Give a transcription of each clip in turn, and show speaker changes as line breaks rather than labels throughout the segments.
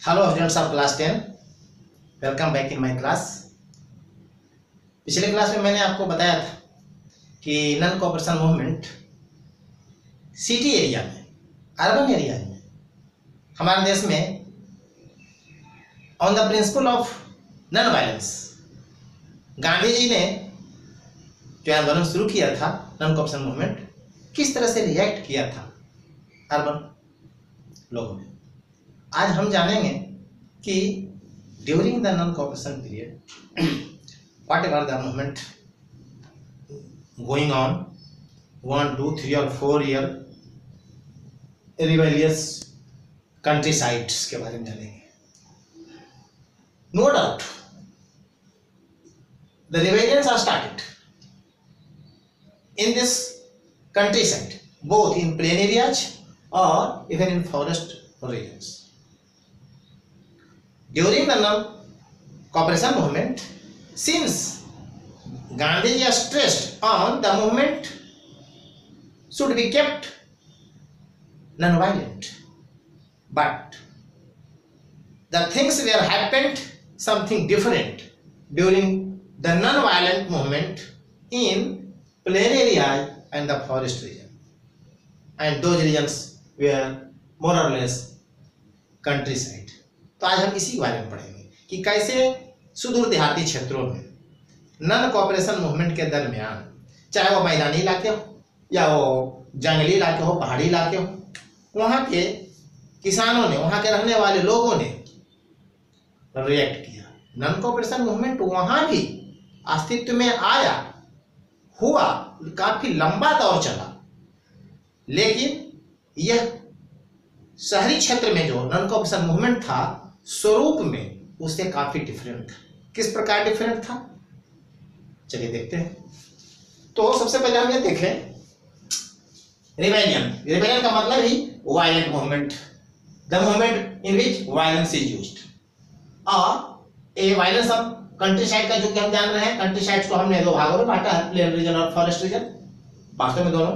Hello students of class 10, welcome back in my class. पिछले class में मैंने आपको बताया था कि non cooperation movement city area में, अर्बन एरिया में हमारे देश में on the principle of non violence Gandhi ji ने जो आंदोलन शुरू किया था नॉन कोऑपरेशन मूवमेंट, किस तरह से रिएक्ट किया था अर्बन लोगों ने। आज हम जानेंगे कि during the non cooperation period what ever the movement going on 1, 2, 3 और 4 ईयर रिबेलियस कंट्री साइट्स के बारे में जानेंगे। No doubt the rebellions are started in this countryside, both in plain areas or even in forest regions. During the non-cooperation movement, since Gandhiji stressed on the movement should be kept non-violent, but the things were happened something different during the non-violent movement in plain area and the forest region, and those regions were more or less countryside. तो आज हम इसी के बारे में पढ़ेंगे कि कैसे सुदूर देहाती क्षेत्रों में नॉन कोऑपरेशन मूवमेंट के दरमियान, चाहे वो मैदानी इलाके हो या वो जंगली इलाके हो, पहाड़ी इलाके हो, वहाँ के किसानों ने, वहाँ के रहने वाले लोगों ने रिएक्ट किया। नॉन कोऑपरेशन मूवमेंट वहाँ भी अस्तित्व में आया, हुआ, काफी लंबा दौर चला, लेकिन यह शहरी क्षेत्र में जो नॉन कोऑपरेशन मूवमेंट था स्वरूप में उससे काफी डिफरेंट था। किस प्रकार डिफरेंट था, चलिए देखते हैं। तो सबसे पहले हम ये देखें रिबेलियन का मतलब ही violent movement, the movement in which violence is used. और ये वायलेंस हम कंट्री साइड का, जो कि हम जान रहे हैं, कंट्री साइड को हमने दो भागों में बांटा है, प्लेन रीजन और फॉरेस्ट रीजन। वास्तव में दोनों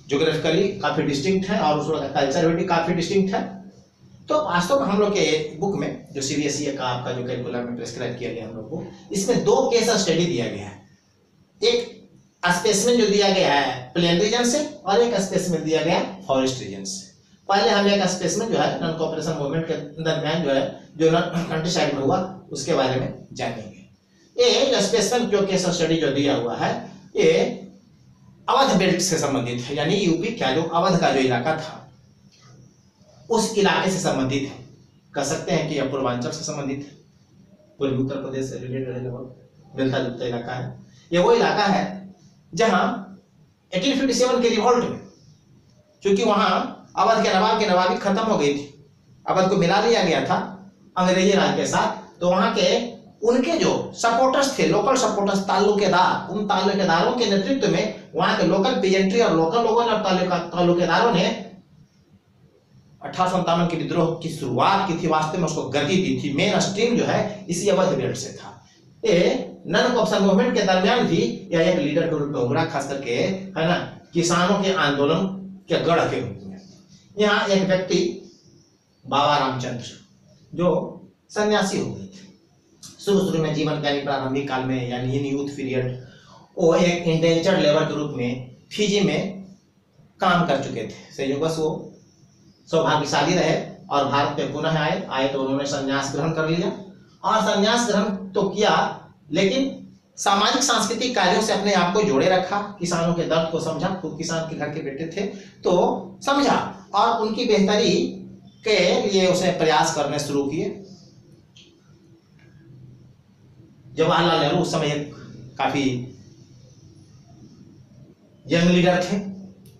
ज्योग्राफिकली काफी डिस्टिंक्ट है और उसका कल्चर भी काफी डिस्टिंक्ट है। तो वास्तव में हम लोग के बुक में जो सीबीएसई का आपका जो करिकुलम में प्रेस्क्राइब किया गया हम लोग को, इसमें दो केस स्टडी दिया गया है। एक स्पेसिमेन जो दिया गया है प्लेन रीजन से और एक स्पेसिमेन दिया गया है फॉरेस्ट रीजन से। पहले हम एक स्पेसिमेन जो है नॉन कोऑपरेशन मूवमेंट के दरमियान जो है जो कंट्री साइड में हुआ उसके बारे में जानेंगे। ये स्पेसिमेन जो केस स्टडी जो दिया हुआ है ये अवध बेल्ट से संबंधित है, यानी यूपी का जो अवध का जो इलाका था उस इलाके से संबंधित है। कह सकते हैं कि यह पूर्वांचल से संबंधित है, पूर्वी उत्तर प्रदेश से रिलेटेड है, लगभग मिलता जुलता इलाका है। यह वो इलाका है जहां 1857 के रिवॉल्ट में, क्योंकि वहां अवध के नवाब की नवाबी खत्म हो गई थी, अवध को मिला लिया गया था अंग्रेजी राज के साथ, तो वहां के उनके जो सपोर्टर्स थे, लोकल सपोर्टर्स, ताल्लुकेदार, उन ताल्लुकेदारों के नेतृत्व में वहां के लोकल पीजेंट्री और लोकल लोगों ने और ताल्लुकेदारों ने 1857 के विद्रोह की शुरुआत की थी। वास्तव में उसको गति दी थी। मेन स्ट्रीम जो है इसी अवध बेल्ट से था। ये नॉन कोऑपरेशन मूवमेंट के दरमियान भी यह एक लीडर के रूप में उभरा, खास करके है ना किसानों के आंदोलन के गढ़ के रूप में। यहाँ एक व्यक्ति बाबा रामचंद्र जो सन्यासी हो गए थे शुरू में जीवन के प्रारंभिक काल में, यानी इन यूथ पीरियड, वो एक इंडेंचर्ड लेबर के रूप में फिजी में काम कर चुके थे। संयोगवश वो सौभाग्यशाली रहे और भारत में पुनः आए तो उन्होंने संन्यास ग्रहण कर लिया। और संन्यास ग्रहण तो किया, लेकिन सामाजिक सांस्कृतिक कार्यों से अपने आप को जोड़े रखा, किसानों के दर्द को समझा, खुद किसान के घर के बेटे थे तो समझा और उनकी बेहतरी के लिए उसने प्रयास करने शुरू किए। जवाहरलाल नेहरू उस समय काफी यंग लीडर थे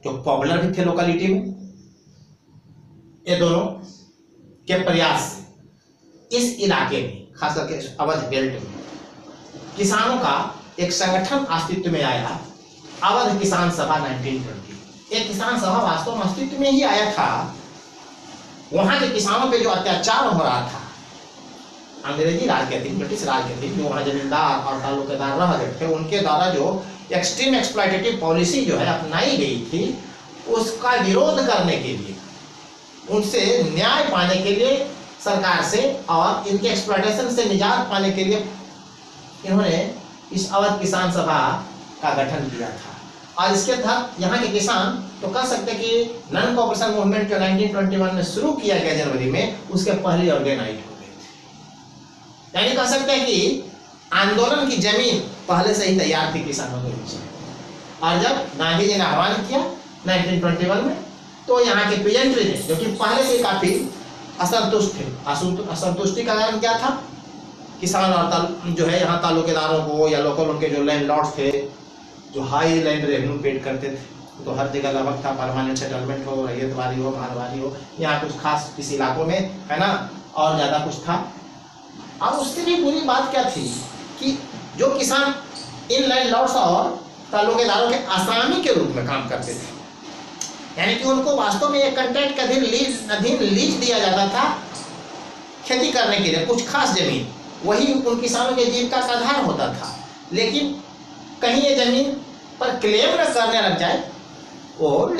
जो पॉपुलर भी थे लोकेलिटी में। ये दोनों के प्रयास से इस इलाके में, खास करके अवध बेल्ट में, किसानों का एक संगठन अस्तित्व में आया, अवध किसान सभा 1920। एक किसान सभा वास्तव में अस्तित्व में ही आया था। वहां के किसानों पे जो अत्याचार हो रहा था अंग्रेजी राज के अधीन, ब्रिटिश राज के अधीन, जो वहां जमींदार और ताल्लुकेदार रह रहे थे, उनके द्वारा जो एक्सट्रीम एक्सप्लॉयटेटिव पॉलिसी जो है अपनाई गई थी, उसका विरोध करने के लिए, उनसे न्याय पाने के लिए सरकार से और इनके एक्सप्लॉयटेशन से निजात पाने के लिए इन्होंने इस अवध किसान सभा का गठन किया था। और इसके तहत यहाँ के किसान तो कह सकते कि नॉन कॉपरेशन मूवमेंट जो 1921 में शुरू किया गया जनवरी में, उसके पहले ऑर्गेनाइज हो गए थे। यानी कह सकते हैं कि आंदोलन की जमीन पहले से ही तैयार थी किसानों के बीच में। और जब गांधी जी ने आह्वान किया 1921 में, तो यहाँ के पेजेंट्री ने, जो कि पहले से काफी असंतुष्ट थे, असंतुष्टि का कारण क्या था, किसान और जो है यहाँ तालुकेदारों को या लोकल उनके जो लैंड लॉर्ड्स थे, जो हाई लैंड रेवेन्यू पेड करते थे, तो हर जगह लगभग था, परमानेंट सेटलमेंट हो, रैयतवारी हो, मारवाड़ी हो, यहाँ कुछ खास किसी इलाकों में है ना, और ज्यादा कुछ था। अब उससे भी बुरी बात क्या थी कि जो किसान इन लैंड लॉर्ड्स और तालुकेदारों के आसामी के रूप में काम करते थे, यानी कि उनको वास्तव में एक कंट्रैक्ट के अधीन लीज दिया जाता था खेती करने के लिए कुछ खास जमीन, वही उन किसानों के जीविका का आधार होता था। लेकिन कहीं ये जमीन पर क्लेम न करने लग जाए, और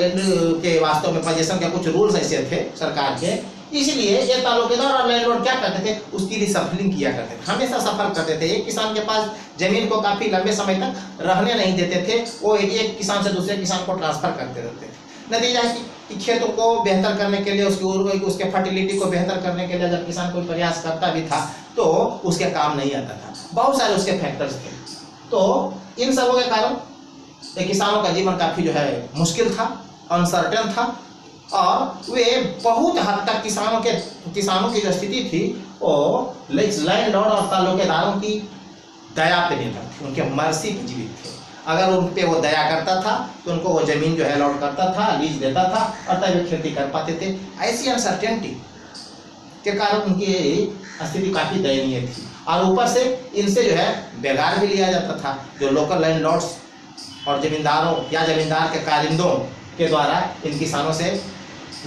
के वास्तव में पोजीशन के कुछ रूल्स ऐसे थे सरकार के, इसलिए ये तालुकेदार और लैंडलॉर्ड क्या करते थे, उसकी रिसफलिंग किया करते थे, हमेशा सफर करते थे। एक किसान के पास जमीन को काफी लंबे समय तक रहने नहीं देते थे, वो एक किसान से दूसरे किसान को ट्रांसफर करते रहते थे। नतीजा है कि खेतों को बेहतर करने के लिए, उसके फर्टिलिटी को बेहतर करने के लिए जब किसान कोई प्रयास करता भी था तो उसके काम नहीं आता था। बहुत सारे उसके फैक्टर्स थे। तो इन सबों के कारण किसानों का जीवन काफी जो है मुश्किल था, अनसर्टेन था, और वे बहुत हद तक किसानों की जो स्थिति थी वो लैंड लॉर्ड और तालुकेदारों की दया पे निर्भर थी, उनके मर्जी पे जीवित थे। अगर उन पे वो दया करता था तो उनको वो जमीन जो है अलॉट करता था, लीज देता था, और तब वे खेती कर पाते थे। ऐसी अनसर्टेनिटी के कारण उनकी स्थिति काफी दयनीय थी। और ऊपर से इनसे जो है बेगार भी लिया जाता था, जो लोकल लैंड लॉर्ड्स और जमींदारों या जमींदार के कारिंदों के द्वारा इन किसानों से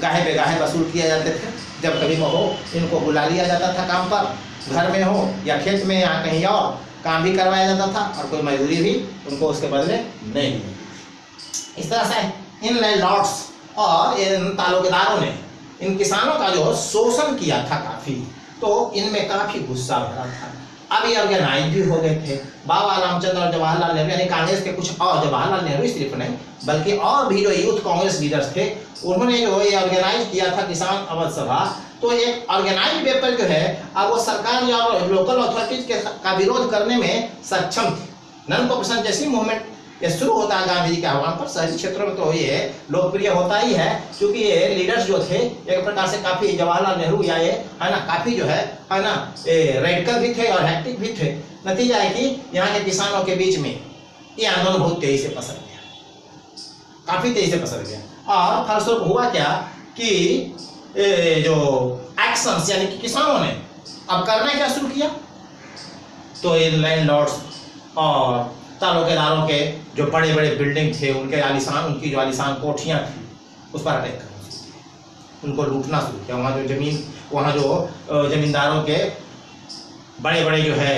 गाहे बेगाहे वसूल किए जाते थे। जब कभी हो इनको बुला लिया जाता था काम पर, घर में हो या खेत में या कहीं और काम भी करवाया जाता था, और कोई मजदूरी भी उनको उसके बदले नहीं मिलती। इस तरह से इन लैंड लॉर्ड्स और इन तालुकेदारों ने इन किसानों का जो शोषण किया था काफी, तो इनमें काफी गुस्सा भरा था। अब ये ऑर्गेनाइज भी हो गए थे। बाबा रामचंद्र और जवाहरलाल नेहरू यानी कांग्रेस के कुछ, और जवाहरलाल नेहरू सिर्फ नहीं बल्कि और भी जो यूथ कांग्रेस लीडर्स थे, उन्होंने जो ये ऑर्गेनाइज किया था किसान अवध सभा। तो एक ऑर्गेनाइज पेपर जो है अब वो सरकार या लोकल अथॉरिटीज का विरोध करने में सक्षम थी। नॉन कॉपरेशन जैसी मूवमेंट ये शुरू होता है गांधी जी के आह्वान पर। शहरी क्षेत्रों में तो ये लोकप्रिय होता ही है, क्योंकि ये लीडर्स जो थे एक प्रकार से काफी, जवाहरलाल नेहरू या ये है ना, काफी जो है ना रेडिकल भी थे और हेक्टिक भी थे। नतीजा है कि यहाँ के किसानों के बीच में ये आंदोलन बहुत तेजी से पसर गया, काफी तेजी से पसर गया। और फलस्वरूप हुआ क्या कि जो एक्शंस यानी कि किसानों ने अब करना क्या शुरू किया, तो इन लैंड लॉर्ड्स और तालुकेदारों के जो बड़े बड़े बिल्डिंग थे, उनकी जो आलीशान कोठियां थी, उस पर अटैक करना शुरू किया, उनको लूटना शुरू किया। वहाँ जो जमींदारों के बड़े बड़े जो है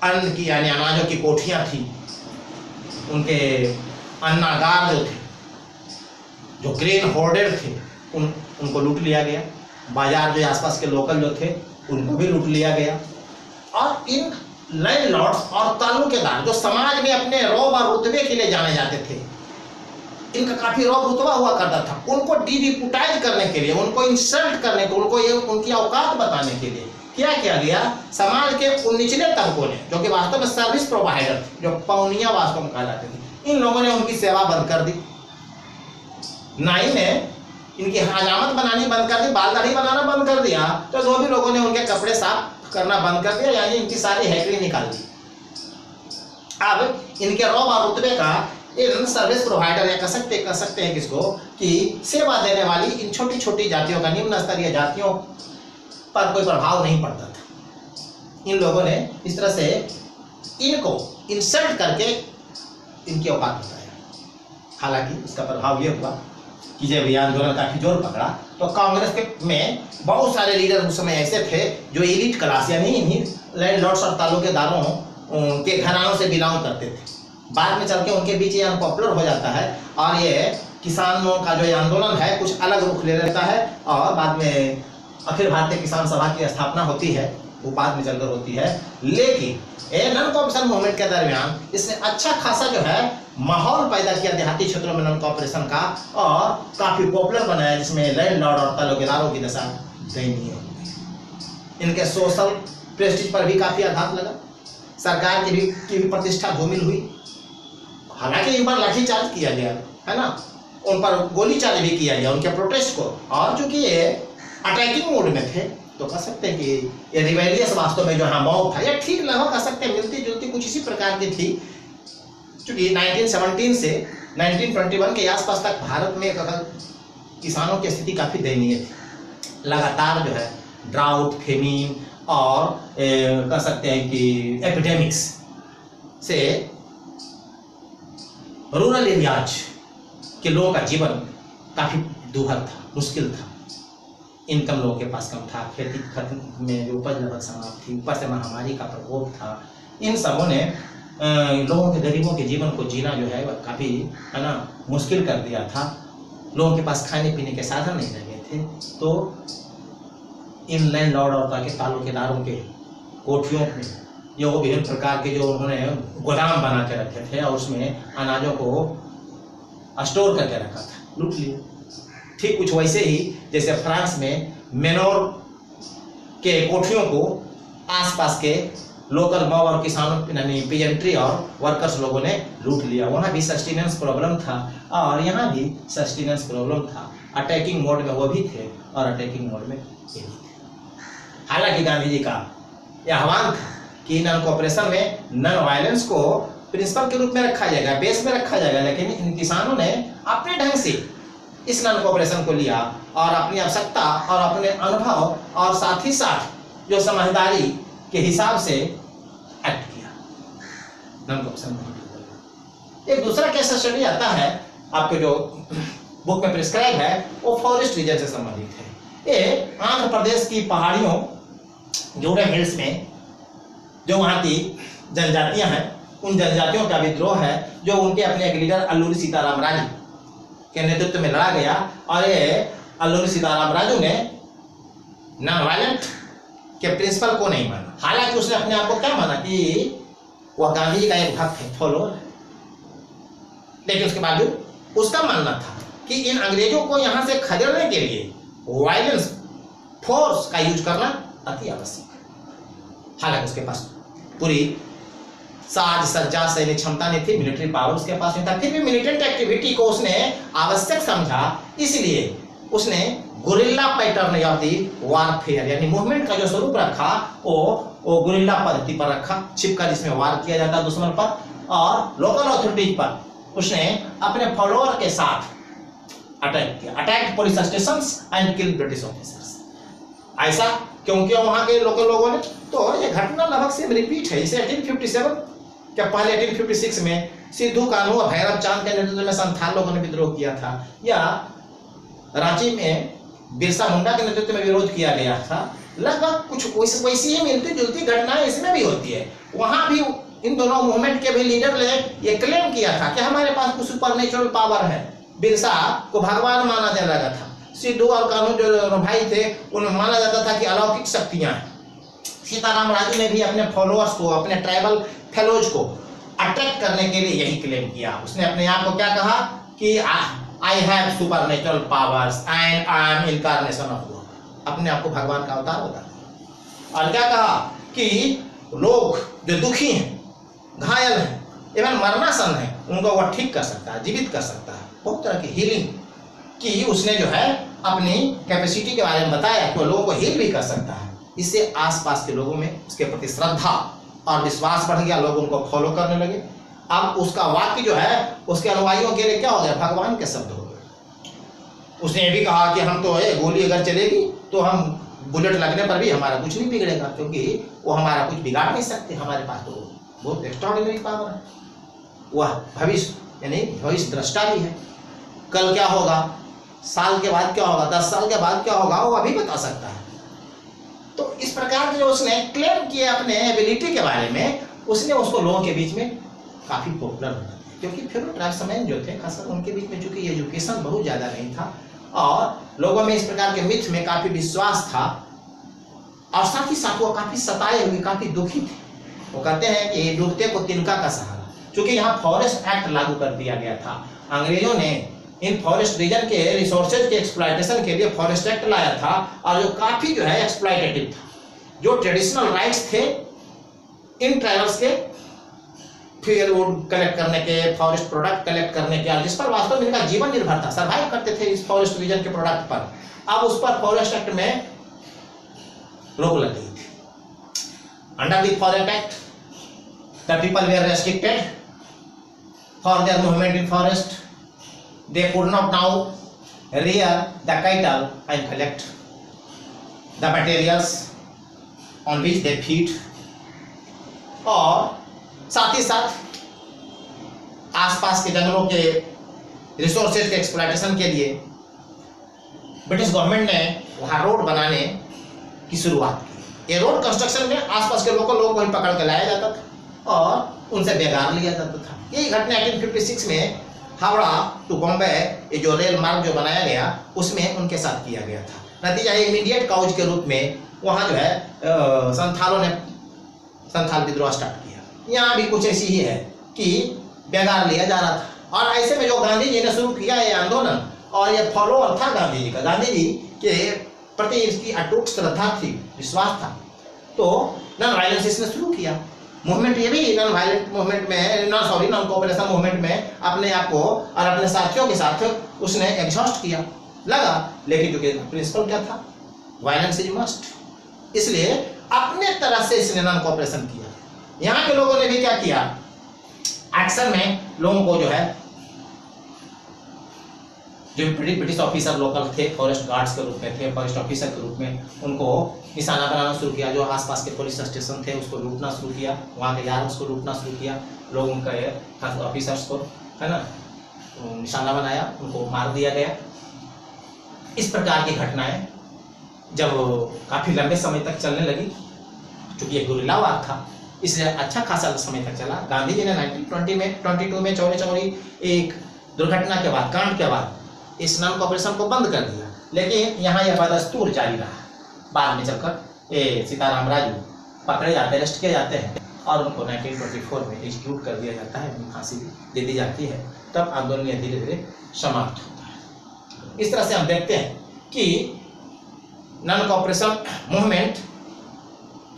अन्न की यानी अनाजों की कोठियां थी, उनके अन्नागार जो थे, जो ग्रेन होर्डर थे, उनको लूट लिया गया। बाजार जो आसपास के लोकल जो थे उनको भी लूट लिया गया। और इन लैंड लॉर्ड्स और तालुकेदार जो समाज में अपने रौब और रुतबे के लिए जाने जाते थे, इनका काफी रौब रुतबा हुआ करता था, उनको डिडिपुटाइज करने के लिए, उनको इंसल्ट करने को, उनको ये उनकी औकात बताने के लिए क्या किया गया, समाज के उन निचले तबकों ने, जो कि वास्तव में सर्विस प्रोवाइडर थे, जो पौनिया वास्तव में कहलाते थे, इन लोगों ने उनकी सेवा बंद कर दी। नाई ने इनकी हजामत बनानी बंद कर दी, बाल दाढ़ी बनाना बंद कर दिया, तो जो भी लोगों ने उनके कपड़े साफ करना बंद कर दिया, यानी इनकी सारी हैकड़ी निकाल दी। अब इनके रौब और रुतबे का इन सर्विस प्रोवाइडर या कह सकते हैं किसको कि सेवा देने वाली इन छोटी छोटी जातियों का, निम्न स्तरीय जातियों पर कोई प्रभाव नहीं पड़ता था। इन लोगों ने इस तरह से इनको इंसल्ट करके इनकी औकात बताया। हालांकि इसका प्रभाव ये हुआ कि जब ये आंदोलन काफी जोर पकड़ा तो कांग्रेस के में बहुत सारे लीडर उस समय ऐसे थे जो एलिट क्लास यानी इन्हीं लैंड लॉर्ड्स और तालुकेदारों के घरानों से बिलोंग करते थे। बाद में चल के उनके बीच ये अनपॉपुलर हो जाता है और ये किसानों का जो ये आंदोलन है कुछ अलग रुख ले लेता है और बाद में अखिल भारतीय किसान सभा की स्थापना होती है, वो बाद में चलकर होती है, लेकिन नॉन कॉपरेशन मूवमेंट के दरमियान इसने अच्छा खासा जो है माहौल पैदा किया देहाती क्षेत्रों में नॉन कॉपरेशन का, और काफी पॉपुलर बनाया, जिसमें लैंडलॉर्ड और तहसीलदारों की दशा दयनीय हो गई। इनके सोशल प्रेस्टीज पर भी काफी आघात लगा, सरकार की भी प्रतिष्ठा धूमिल हुई। हालांकि इन पर लाठीचार्ज किया गया है ना, उन पर गोली चार्ज भी किया गया उनके प्रोटेस्ट को, और चूंकि ये अटैकिंग मोड में थे तो कह सकते हैं कि ये रिबेलियस वास्तव में जो है मॉब था, ये ठीक लगभग कह सकते हैं मिलती जुलती कुछ इसी प्रकार की थी। चूंकि 1917 से 1921 के आसपास तक भारत में किसानों की स्थिति काफी दयनीय थी। लगातार जो है ड्राउट, फेमीन और कह सकते हैं कि एपिडेमिक्स से रूरल एरियाज के लोगों का जीवन काफी दुर्भर था, मुश्किल था। इनकम लोगों के पास कम था, खेती खत्म में जो उपज लगभग समाप्त थी, ऊपर से महामारी का प्रकोप था। इन सबों ने लोगों के, गरीबों के जीवन को जीना जो है काफी है ना मुश्किल कर दिया था। लोगों के पास खाने पीने के साधन नहीं रह गए थे, तो इन लैंडलॉर्ड और तालुकेदारों के कोठियों में जो विभिन्न प्रकार के जो उन्होंने गोदाम बना के रखे थे और उसमें अनाजों को स्टोर करके रखा था, लूट लिए। ठीक कुछ वैसे ही जैसे फ्रांस में मेनोर के कोठियों को आसपास के लोकल मॉब और किसानों यानी पीजेंट्री और वर्कर्स लोगों ने लूट लिया। वहाँ भी सस्टेनेंस प्रॉब्लम था और यहाँ भी सस्टेनेंस प्रॉब्लम था। अटैकिंग मोड में वो भी थे और अटैकिंग मोड में ये भी थे। हालांकि गांधी जी का यह आह्वान था कि नॉन कोऑपरेशन में नॉन वायलेंस को प्रिंसिपल के रूप में रखा जाएगा, बेस में रखा जाएगा, लेकिन इन किसानों ने अपने ढंग से इस नॉन कोऑपरेशन को लिया और अपनी आवश्यकता और अपने अनुभव और साथ ही साथ जो समझदारी के हिसाब से एक्ट किया। नॉन कोऑपरेशन एक दूसरा केस स्टडी आता है आपके जो बुक में प्रिस्क्राइब है, वो फॉरेस्ट रीजन से संबंधित है। ये आंध्र प्रदेश की पहाड़ियों, जोड़े हिल्स में जो वहाँ की जनजातियां हैं, उन जनजातियों का विद्रोह है जो उनके अपने एक लीडर अल्लूरी सीताराम राजू के नेतृत्व में लड़ा गया। और ये अल्लूरी सीताराम राजू ने नॉन वायलेंट के प्रिंसिपल को नहीं माना। हालांकि उसने अपने आप को क्या माना कि वह गांधी जी का एक भक्त है, फॉलोअर है, लेकिन उसके बावजूद उसका मानना था कि इन अंग्रेजों को यहाँ से खदेड़ने के लिए वायलेंस, फोर्स का यूज करना अति आवश्यक है। हालांकि उसके पास पूरी साज सज्जा सैन्य क्षमता नहीं थी, मिलिट्री पावर उसके पास नहीं था, फिर भी मिलिटेंट एक्टिविटी को उसने आवश्यक समझा, इसलिए उसने guerrilla pattern of the warfare यानी मूवमेंट का जो स्वरूप रखा वो गुरिल्ला पद्धति पर रखा, छिपकर जिसमें वार किया जाता दुश्मन पर, और लोकल अथॉरिटीज पर उसने अपने फॉलोअर के साथ अटैक किया। Attack police stations and kill British officers. ऐसा क्योंकि वहां के लोकल लोगों ने, तो ये घटना लगभग सेम रिपीट है। इसे 1857 के पहले 1856 में सिद्धू कान्हू और भैरव चांद के नेतृत्व में संथाल लोगों ने विद्रोह किया था, या रांची में बिरसा मुंडा के नेतृत्व में विरोध किया गया था। लगभग कुछ वैसी ही मिलती जुलती घटनाएं इसमें भी होती है। वहां भी इन दोनों मूवमेंट के भी लीडर ने ये क्लेम किया था कि हमारे पास कुछ सुपरनेचुरल पावर है। बिरसा को भगवान माना जाने लगा था, सिद्धू और कान्हू जो भाई थे उन्हें माना जाता था कि अलौकिक शक्तियां हैं। सीताराम राजू ने भी अपने फॉलोअर्स को, अपने ट्राइबल फेलोज को अट्रैक्ट करने के लिए यही क्लेम किया। उसने अपने आप को क्या कहा कि I have supernatural powers and I am incarnation of God. अपने आप को भगवान का अवतार बता दिया। और क्या कहा कि लोग जो दुखी हैं, घायल हैं, इवन मरनासन है, उनको वह ठीक कर सकता है, जीवित कर सकता है। बहुत तरह की हीलिंग की उसने जो है अपनी कैपेसिटी के बारे में बताया कि वो लोगों को हील भी कर सकता है। इससे आसपास के लोगों में उसके प्रति श्रद्धा और विश्वास बढ़ गया, लोग उनको फॉलो करने लगे। अब उसका वाक्य जो है उसके अनुयायियों के लिए क्या हो गया, भगवान के शब्द हो गए। उसने ये भी कहा कि हम तो गोली अगर चलेगी तो हम बुलेट लगने पर भी हमारा कुछ नहीं बिगड़ेगा, क्योंकि वो हमारा कुछ बिगाड़ नहीं सकते, हमारे पास तो बहुत एक्स्ट्राऑर्डिनरी पावर है। वह भविष्य यानी भविष्य दृष्टा भी है। कल क्या होगा, साल के बाद क्या होगा, 10 साल के बाद क्या होगा, वो अभी बता सकता है। तो इस प्रकार जो उसने क्लेम किया अपने एबिलिटी के बारे में, उसने उसको लोगों के बीच में काफी पॉपुलर बना दिया। क्योंकि फिर ट्राइब्समैन जो थे खासकर उनके बीच में चूंकि एजुकेशन बहुत ज्यादा नहीं था, और लोगों में इस प्रकार के मिथ में काफी विश्वास था और साथ ही साथ वो काफी सताए हुए, काफी दुखी थे। वो कहते हैं कि डूबते को तिनका का सहारा, क्योंकि यहाँ फॉरेस्ट एक्ट लागू कर दिया गया था। अंग्रेजों ने इन फॉरेस्ट रीजन के रिसोर्सेज के एक्सप्लॉयटेशन के लिए फॉरेस्ट एक्ट लाया था और जो काफी जो है एक्सप्लॉयटेटिव था। जो ट्रेडिशनल राइट्स थे इन ट्राइबल्स के, फिर वुड कलेक्ट करने के, फॉरेस्ट प्रोडक्ट कलेक्ट करने के, जिस पर वास्तव में इनका जीवन निर्भर था, सर्वाइव करते थे इस फॉरेस्ट रीजन के प्रोडक्ट पर, अब उस पर फॉरेस्ट एक्ट में रोक लग गई थी। Under the forest act the people were restricted for their movement in forest, they could not now rear the cattle and collect the materials on which they feed, और साथ ही साथ आसपास के जंगलों के रिसोर्सेज के एक्सप्लॉयटेशन के लिए ब्रिटिश गवर्नमेंट ने वहाँ रोड बनाने की शुरुआत की। ये रोड कंस्ट्रक्शन में आसपास के लोकल लोगों को ही पकड़ के लाया जाता था और उनसे बेगार लिया जाता था। यही घटना 1856 में हावड़ा टू बॉम्बे ये जो रेल मार्ग जो बनाया गया उसमें उनके साथ किया गया था। नतीजा इमीडिएट काउज के रूप में वहाँ जो है संथालों ने संथाल विद्रोह स्टार्ट किया। यहाँ भी कुछ ऐसी ही है कि बेगार लिया जा रहा था और ऐसे में जो गांधी जी ने शुरू किया ये आंदोलन और ये फॉलोअर था गांधी जी का, गांधी जी के प्रति इसकी अटूट श्रद्धा थी, विश्वास था, तो नॉन वायलेंस इसने शुरू किया। मूवमेंट ये भी नॉन वायलेंट मूवमेंट में, नॉन कोऑपरेशन मूवमेंट में अपने आप को और अपने साथियों के साथ उसने एग्जॉस्ट किया लगा, लेकिन क्योंकि प्रिंसिपल क्या था, वायलेंस इज मस्ट, इसलिए अपने तरह से इसने नॉन कोऑपरेशन किया। यहाँ के लोगों ने भी क्या किया, एक्शन में लोगों को जो है, जो ब्रिटिश ऑफिसर लोकल थे, फॉरेस्ट गार्ड्स के रूप में थे, फॉरेस्ट ऑफिसर के रूप में, उनको निशाना बनाना शुरू किया। जो आसपास के पुलिस स्टेशन थे उसको लूटना शुरू किया, वहाँ के यार्ड्स को लूटना शुरू किया, लोगों के ऑफिसर्स को, है ना, निशाना बनाया, उनको मार दिया गया। इस प्रकार की घटनाएं जब काफ़ी लंबे समय तक चलने लगी, क्योंकि ये गुरिल्ला वार था, इसलिए अच्छा खासा समय तक चला। गांधी जी ने 1922 में चौरी चौरी एक दुर्घटना के बाद, कांड के बाद इस नॉन कोऑपरेशन को बंद कर दिया, लेकिन यहाँ यह बदस्तूर जारी रहा। बाद में चलकर ये सीताराम राजू पकड़े जाते, अरेस्ट किए जाते हैं और उनको 1924 में एग्जीक्यूट कर दिया जाता है, उन्हें फांसी दे दी जाती है। तब आंदोलन धीरे धीरे समाप्त होता है। इस तरह से हम देखते हैं कि नॉन कोऑपरेशन मूवमेंट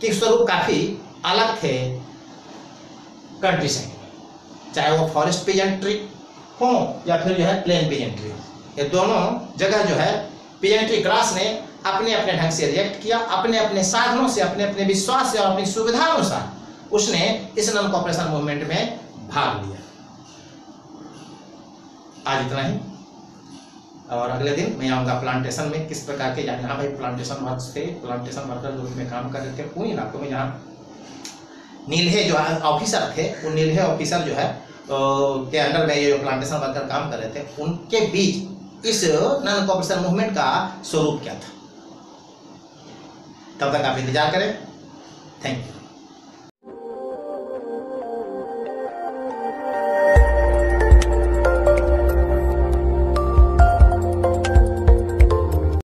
के स्वरूप काफ़ी अलग थे कंट्री से, चाहे वो फॉरेस्ट पेजेंट्री हो या फिर जो है प्लेन पेजेंट्री हो। ये दोनों जगह जो है पेजेंट्री क्लास ने अपने अपने ढंग से रिएक्ट किया, अपने अपने साधनों से, अपने अपने विश्वास से और अपनी सुविधा अनुसार उसने इस नॉन कोऑपरेशन मूवमेंट में भाग लिया। आज इतना ही, और अगले दिन मैं आऊँगा प्लांटेशन में किस प्रकार के, जहाँ भाई प्लांटेशन वर्कर्स थे, प्लांटेशन वर्कर जो उसमें काम कर रहे थे उन इलाकों में, जहाँ नील्हे जो ऑफिसर थे, उन नील्हे ऑफिसर जो है के अंडर में ये जो प्लांटेशन वर्कर काम कर रहे थे, उनके बीच इस नॉन कोऑपरेशन मूवमेंट का स्वरूप क्या था। तब तक आप इंतजार करें। Thank you.